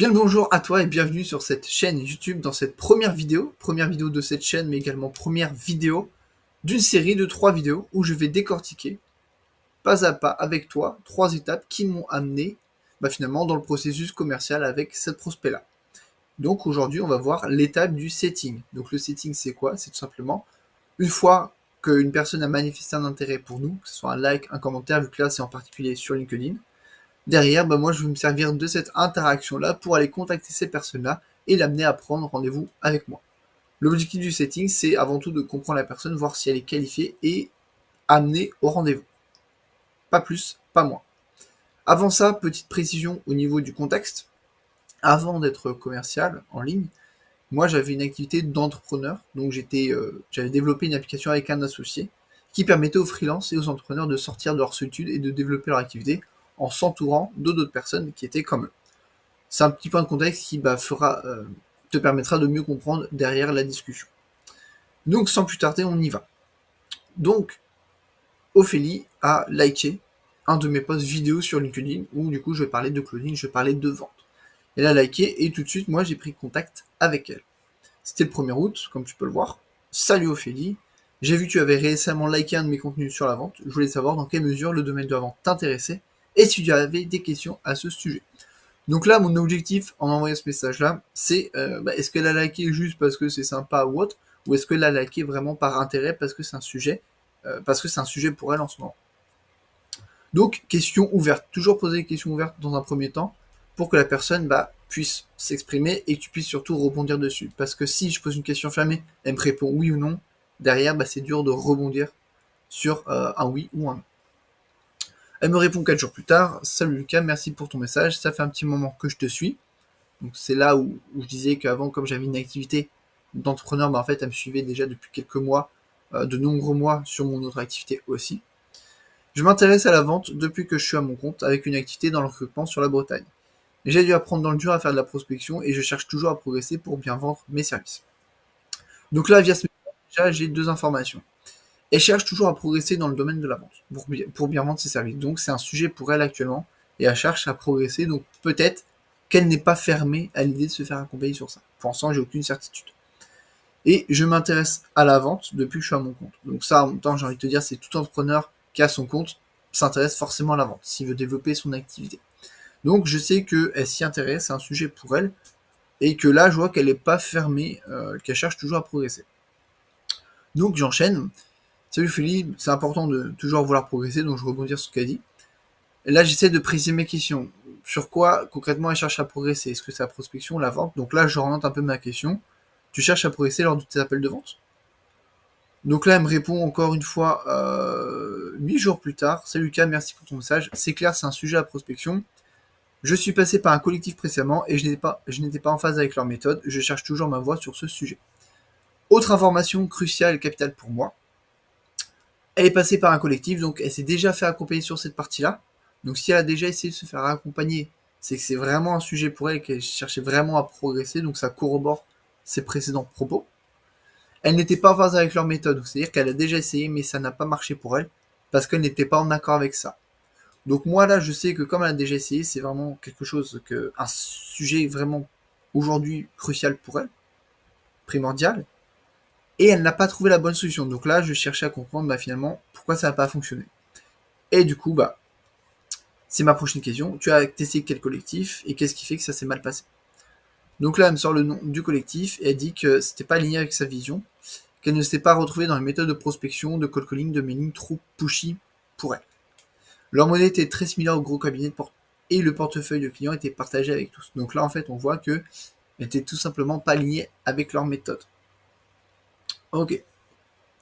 Bien le bonjour à toi et bienvenue sur cette chaîne YouTube dans cette première vidéo de cette chaîne, mais également première vidéo d'une série de 3 vidéos où je vais décortiquer pas à pas avec toi 3 étapes qui m'ont amené finalement dans le processus commercial avec cette prospect-là. Donc aujourd'hui on va voir l'étape du setting. Donc le setting c'est quoi? C'est tout simplement une fois qu'une personne a manifesté un intérêt pour nous, que ce soit un like, un commentaire, vu que là c'est en particulier sur LinkedIn. Derrière, moi je vais me servir de cette interaction-là pour aller contacter ces personnes-là et l'amener à prendre rendez-vous avec moi. L'objectif du setting, c'est avant tout de comprendre la personne, voir si elle est qualifiée et amener au rendez-vous. Pas plus, pas moins. Avant ça, petite précision au niveau du contexte. Avant d'être commercial en ligne, moi j'avais une activité d'entrepreneur, donc j'avais développé une application avec un associé qui permettait aux freelances et aux entrepreneurs de sortir de leur solitude et de développer leur activité en s'entourant d'autres personnes qui étaient comme eux. C'est un petit point de contexte qui te permettra de mieux comprendre derrière la discussion. Donc sans plus tarder, on y va. Donc, Ophélie a liké un de mes posts vidéo sur LinkedIn où du coup je vais parler de closing, je vais parler de vente. Elle a liké et tout de suite moi j'ai pris contact avec elle. C'était le 1er août, comme tu peux le voir. Salut Ophélie, j'ai vu que tu avais récemment liké un de mes contenus sur la vente. Je voulais savoir dans quelle mesure le domaine de la vente t'intéressait et si tu avais des questions à ce sujet. Donc là, mon objectif en envoyant ce message-là, c'est est-ce qu'elle a liké juste parce que c'est sympa ou autre, ou est-ce qu'elle a liké vraiment par intérêt parce que c'est un sujet pour elle en ce moment. Donc, question ouverte. Toujours poser des questions ouvertes dans un premier temps pour que la personne puisse s'exprimer et que tu puisses surtout rebondir dessus. Parce que si je pose une question fermée, elle me répond oui ou non, derrière, c'est dur de rebondir sur un oui ou un non. Elle me répond 4 jours plus tard. Salut Lucas, merci pour ton message. Ça fait un petit moment que je te suis. Donc c'est là où je disais qu'avant, comme j'avais une activité d'entrepreneur, en fait, elle me suivait déjà depuis quelques mois, de nombreux mois sur mon autre activité aussi. Je m'intéresse à la vente depuis que je suis à mon compte, avec une activité dans le recrutement sur la Bretagne. J'ai dû apprendre dans le dur à faire de la prospection et je cherche toujours à progresser pour bien vendre mes services. Donc là, via ce message, déjà, j'ai 2 informations. Elle cherche toujours à progresser dans le domaine de la vente, pour bien vendre ses services. Donc c'est un sujet pour elle actuellement, et elle cherche à progresser, donc peut-être qu'elle n'est pas fermée à l'idée de se faire accompagner sur ça. Pour l'instant, j'ai aucune certitude. Et je m'intéresse à la vente depuis que je suis à mon compte. Donc ça, en même temps, j'ai envie de te dire, c'est tout entrepreneur qui a son compte s'intéresse forcément à la vente, s'il veut développer son activité. Donc je sais qu'elle s'y intéresse, c'est un sujet pour elle, et que là, je vois qu'elle n'est pas fermée, qu'elle cherche toujours à progresser. Donc j'enchaîne. Salut Philippe, c'est important de toujours vouloir progresser, donc je rebondis sur ce qu'elle dit. Et là, j'essaie de préciser mes questions. Sur quoi, concrètement, elle cherche à progresser? Est-ce que c'est la prospection, la vente? Donc là, je oriente un peu ma question. Tu cherches à progresser lors de tes appels de vente? Donc là, elle me répond encore une fois 8 jours plus tard. Salut Lucas, merci pour ton message. C'est clair, c'est un sujet à prospection. Je suis passé par un collectif précédemment et je n'étais pas en phase avec leur méthode. Je cherche toujours ma voie sur ce sujet. Autre information cruciale et capitale pour moi. Elle est passée par un collectif, donc elle s'est déjà fait accompagner sur cette partie-là. Donc si elle a déjà essayé de se faire accompagner, c'est que c'est vraiment un sujet pour elle, qu'elle cherchait vraiment à progresser, donc ça corrobore ses précédents propos. Elle n'était pas en phase avec leur méthode, c'est-à-dire qu'elle a déjà essayé, mais ça n'a pas marché pour elle, parce qu'elle n'était pas en accord avec ça. Donc moi là, je sais que comme elle a déjà essayé, c'est vraiment quelque chose un sujet vraiment aujourd'hui crucial pour elle, primordial, et elle n'a pas trouvé la bonne solution. Donc là, je cherchais à comprendre finalement pourquoi ça n'a pas fonctionné. Et du coup, c'est ma prochaine question. Tu as testé quel collectif et qu'est-ce qui fait que ça s'est mal passé? Donc là, elle me sort le nom du collectif et elle dit que c'était pas aligné avec sa vision, qu'elle ne s'était pas retrouvée dans les méthodes de prospection, de cold calling, de mailing trop pushy pour elle. Leur modèle était très similaire au gros cabinet et le portefeuille de clients était partagé avec tous. Donc là, en fait, on voit que n'étaient tout simplement pas alignés avec leur méthode. Ok,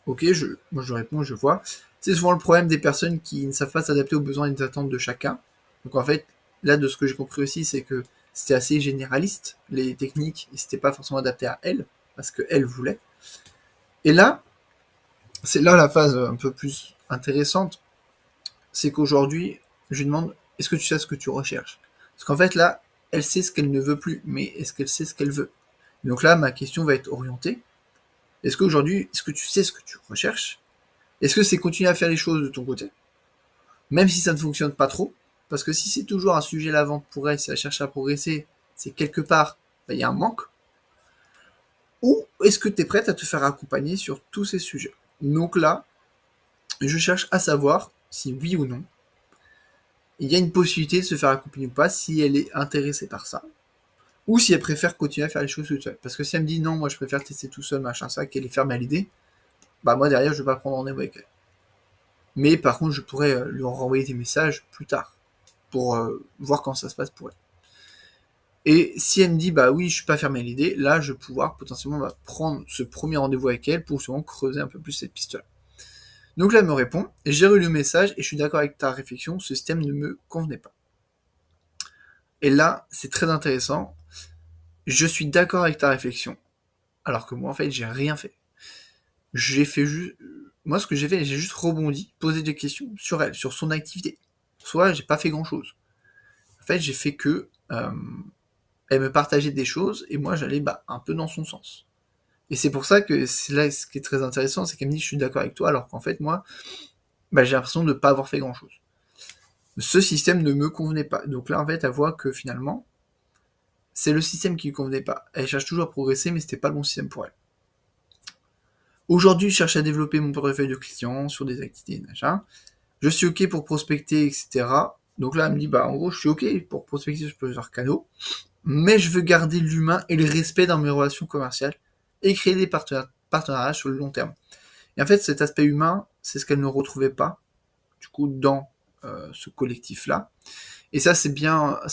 moi je réponds, je vois. C'est souvent le problème des personnes qui ne savent pas s'adapter aux besoins et aux attentes de chacun. Donc en fait, là de ce que j'ai compris aussi, c'est que c'était assez généraliste, les techniques, et c'était pas forcément adapté à elle, parce qu'elle voulait. Et là, c'est là la phase un peu plus intéressante, c'est qu'aujourd'hui, je lui demande, est-ce que tu sais ce que tu recherches? Parce qu'en fait là, elle sait ce qu'elle ne veut plus, mais est-ce qu'elle sait ce qu'elle veut? Donc là, ma question va être orientée. Est-ce qu'aujourd'hui, est-ce que tu sais ce que tu recherches? Est-ce que c'est continuer à faire les choses de ton côté, même si ça ne fonctionne pas trop? Parce que si c'est toujours un sujet la vente pour elle, si elle cherche à progresser, c'est quelque part, il y a un manque, ou est-ce que tu es prête à te faire accompagner sur tous ces sujets? Donc là, je cherche à savoir si oui ou non, il y a une possibilité de se faire accompagner ou pas, si elle est intéressée par ça, ou si elle préfère continuer à faire les choses toute seule. Parce que si elle me dit non, moi je préfère tester tout seul, machin, ça, qu'elle est fermée à l'idée, bah moi derrière je vais pas prendre rendez-vous avec elle. Mais par contre, je pourrais lui renvoyer des messages plus tard, pour voir comment ça se passe pour elle. Et si elle me dit bah oui, je suis pas fermé à l'idée, là je vais pouvoir potentiellement prendre ce premier rendez-vous avec elle pour justement creuser un peu plus cette piste-là. Donc là elle me répond, et j'ai relu le message et je suis d'accord avec ta réflexion, ce système ne me convenait pas. Et là, c'est très intéressant. Je suis d'accord avec ta réflexion, alors que moi en fait j'ai rien fait. J'ai fait juste, moi ce que j'ai fait, j'ai juste rebondi, posé des questions sur elle, sur son activité. Soit j'ai pas fait grand chose. En fait, j'ai fait que elle me partageait des choses et moi j'allais un peu dans son sens. Et c'est pour ça que c'est là ce qui est très intéressant, c'est qu'elle me dit je suis d'accord avec toi, alors qu'en fait moi, j'ai l'impression de ne pas avoir fait grand chose. Ce système ne me convenait pas. Donc là en fait elle voit que finalement, c'est le système qui lui convenait pas. Elle cherche toujours à progresser, mais c'était pas le bon système pour elle. Aujourd'hui, je cherche à développer mon portefeuille de clients sur des activités, machin. Je suis OK pour prospecter, etc. Donc là, elle me dit, en gros, je suis OK pour prospecter sur plusieurs canaux, mais je veux garder l'humain et le respect dans mes relations commerciales et créer des partenariats sur le long terme. Et en fait, cet aspect humain, c'est ce qu'elle ne retrouvait pas, du coup, dans ce collectif-là. Et ça, c'est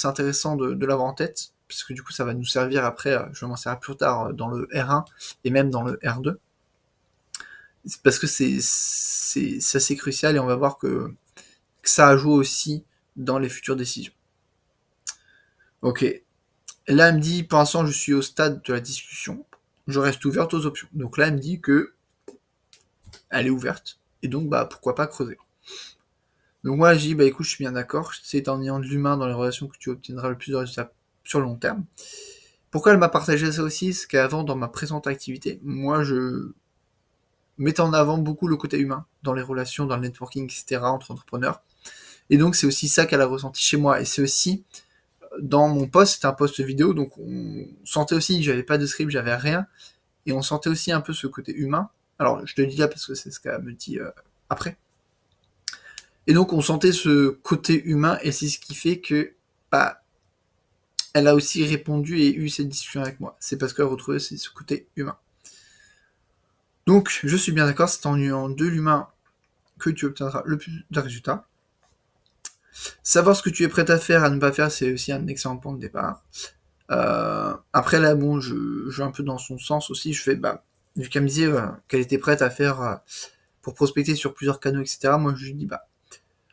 intéressant de l'avoir en tête, parce que du coup, ça va nous servir après, je vais m'en servir plus tard dans le R1 et même dans le R2. C'est parce que c'est assez crucial et on va voir que ça a joué aussi dans les futures décisions. Ok. Là, elle me dit, pour l'instant, je suis au stade de la discussion. Je reste ouverte aux options. Donc là, elle me dit que elle est ouverte. Et donc, pourquoi pas creuser. Donc moi, je dis, écoute, je suis bien d'accord. C'est en ayant de l'humain dans les relations que tu obtiendras le plus de résultats sur le long terme. Pourquoi elle m'a partagé ça aussi? C'est qu'avant, dans ma présente activité, moi, je mettais en avant beaucoup le côté humain dans les relations, dans le networking, etc., entre entrepreneurs. Et donc, c'est aussi ça qu'elle a ressenti chez moi. Et c'est aussi, dans mon post, c'était un post vidéo, donc on sentait aussi, j'avais pas de script, j'avais rien. Et on sentait aussi un peu ce côté humain. Alors, je te le dis là parce que c'est ce qu'elle me dit après. Et donc, on sentait ce côté humain, et c'est ce qui fait que, elle a aussi répondu et eu cette discussion avec moi. C'est parce qu'elle retrouvait ce côté humain. Donc, je suis bien d'accord, c'est en ayant de l'humain que tu obtiendras le plus de résultats. Savoir ce que tu es prêt à faire, à ne pas faire, c'est aussi un excellent point de départ. Après là, je vais un peu dans son sens aussi. Je fais, vu qu'elle me disait qu'elle était prête à faire pour prospecter sur plusieurs canaux, etc. Moi, je lui dis,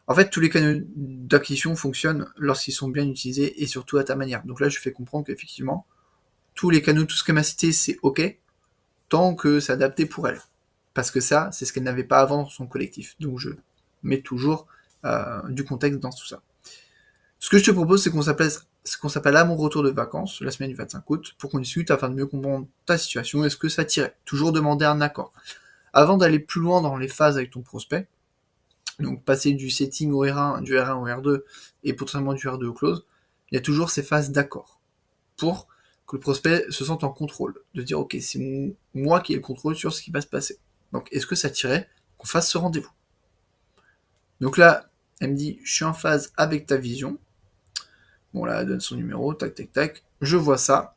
en fait, tous les canaux d'acquisition fonctionnent lorsqu'ils sont bien utilisés et surtout à ta manière. Donc là, je fais comprendre qu'effectivement, tous les canaux, tout ce qu'elle m'a cité, c'est OK, tant que c'est adapté pour elle. Parce que ça, c'est ce qu'elle n'avait pas avant dans son collectif. Donc je mets toujours du contexte dans tout ça. Ce que je te propose, c'est qu'on s'appelle à mon retour de vacances, la semaine du 25 août, pour qu'on discute afin de mieux comprendre ta situation. Est-ce que ça t'irait? Toujours demander un accord. Avant d'aller plus loin dans les phases avec ton prospect, donc passer du setting au R1, du R1 au R2, et potentiellement du R2 au close, il y a toujours ces phases d'accord. Pour que le prospect se sente en contrôle. De dire, ok, c'est moi qui ai le contrôle sur ce qui va se passer. Donc, est-ce que ça t'irait qu'on fasse ce rendez-vous? Donc là, elle me dit, je suis en phase avec ta vision. Bon, là, elle donne son numéro, tac, tac, tac. Je vois ça.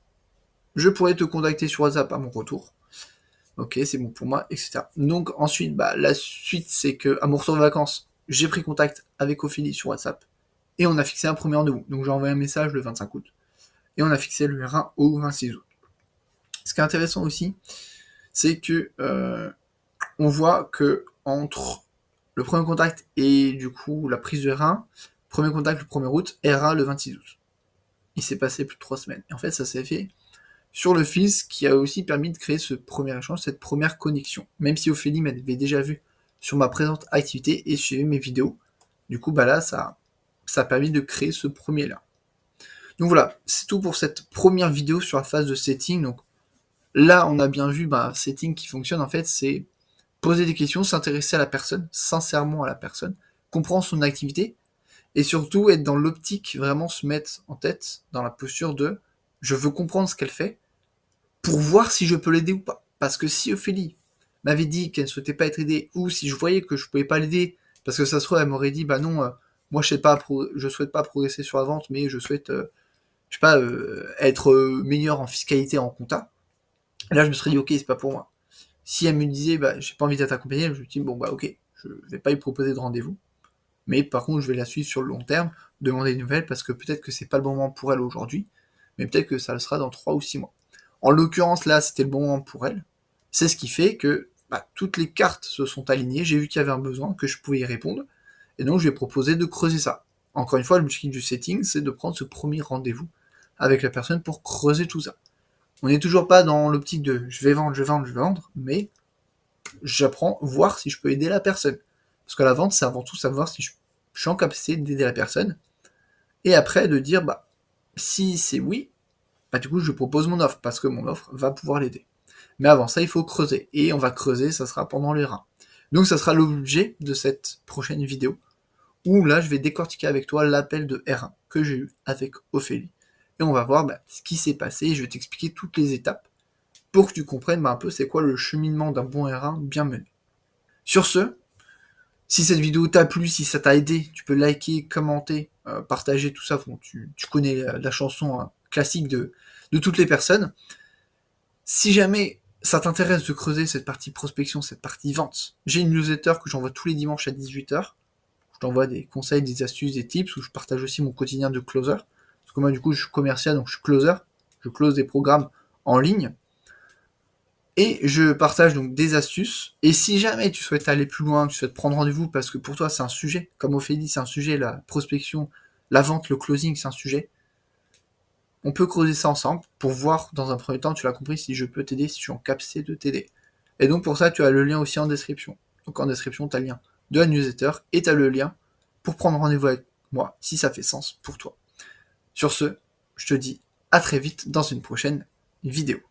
Je pourrais te contacter sur WhatsApp à mon retour. Ok, c'est bon pour moi, etc. Donc ensuite, la suite, c'est que à mon retour de vacances, j'ai pris contact avec Ophélie sur WhatsApp et on a fixé un premier rendez-vous. Donc j'ai envoyé un message le 25 août et on a fixé le R1 au 26 août. Ce qui est intéressant aussi, c'est que on voit que entre le premier contact et du coup la prise de R1, premier contact le 1er août, R1 le 26 août. Il s'est passé plus de 3 semaines. Et en fait, ça s'est fait sur le fil, ce qui a aussi permis de créer ce premier échange, cette première connexion. Même si Ophélie m'avait déjà vu sur ma présente activité et suivi mes vidéos, du coup, là, ça a permis de créer ce premier-là. Donc voilà, c'est tout pour cette première vidéo sur la phase de setting. Donc là, on a bien vu, setting qui fonctionne, en fait, c'est poser des questions, s'intéresser à la personne, sincèrement à la personne, comprendre son activité, et surtout être dans l'optique, vraiment se mettre en tête, dans la posture de Je veux comprendre ce qu'elle fait pour voir si je peux l'aider ou pas. Parce que si Ophélie m'avait dit qu'elle ne souhaitait pas être aidée, ou si je voyais que je pouvais pas l'aider, parce que ça se trouve, elle m'aurait dit, bah non, moi je souhaite pas progresser sur la vente, mais je souhaite, je sais pas, être meilleur en fiscalité, en compta. Là, je me serais dit, ok, c'est pas pour moi. Si elle me disait, bah j'ai pas envie d'être accompagné, je me dis, bon bah ok, je vais pas lui proposer de rendez-vous. Mais par contre, je vais la suivre sur le long terme, demander des nouvelles, parce que peut-être que c'est pas le bon moment pour elle aujourd'hui, mais peut-être que ça le sera dans 3 ou 6 mois. En l'occurrence, là, c'était le bon moment pour elle. C'est ce qui fait que bah, toutes les cartes se sont alignées, j'ai vu qu'il y avait un besoin, que je pouvais y répondre, et donc je lui ai proposé de creuser ça. Encore une fois, l'objectif du setting, c'est de prendre ce premier rendez-vous avec la personne pour creuser tout ça. On n'est toujours pas dans l'optique de je vais vendre, je vais vendre, je vais vendre, mais j'apprends voir si je peux aider la personne. Parce que la vente, c'est avant tout savoir si je suis en capacité d'aider la personne, et après de dire, bah, si c'est oui, bah du coup je lui propose mon offre, parce que mon offre va pouvoir l'aider. Mais avant ça, il faut creuser, et on va creuser, ça sera pendant les reins. Donc ça sera l'objet de cette prochaine vidéo, où là je vais décortiquer avec toi l'appel de R1 que j'ai eu avec Ophélie, et on va voir bah, ce qui s'est passé, et je vais t'expliquer toutes les étapes, pour que tu comprennes bah, un peu c'est quoi le cheminement d'un bon R1 bien mené. Sur ce, si cette vidéo t'a plu, si ça t'a aidé, tu peux liker, commenter, partager tout ça. Bon, tu connais la chanson classique de toutes les personnes. Si jamais ça t'intéresse de creuser cette partie prospection, cette partie vente, j'ai une newsletter que j'envoie tous les dimanches à 18h. Je t'envoie des conseils, des astuces, des tips, où je partage aussi mon quotidien de closer. Parce que moi, du coup, je suis commercial, donc je suis closer. Je close des programmes en ligne. Et je partage donc des astuces. Et si jamais tu souhaites aller plus loin, que tu souhaites prendre rendez-vous, parce que pour toi c'est un sujet, comme Ophélie c'est un sujet, la prospection, la vente, le closing c'est un sujet, on peut creuser ça ensemble pour voir dans un premier temps, tu l'as compris, si je peux t'aider, si je suis en capacité de t'aider. Et donc pour ça, tu as le lien aussi en description. Donc en description, tu as le lien de la newsletter et tu as le lien pour prendre rendez-vous avec moi si ça fait sens pour toi. Sur ce, je te dis à très vite dans une prochaine vidéo.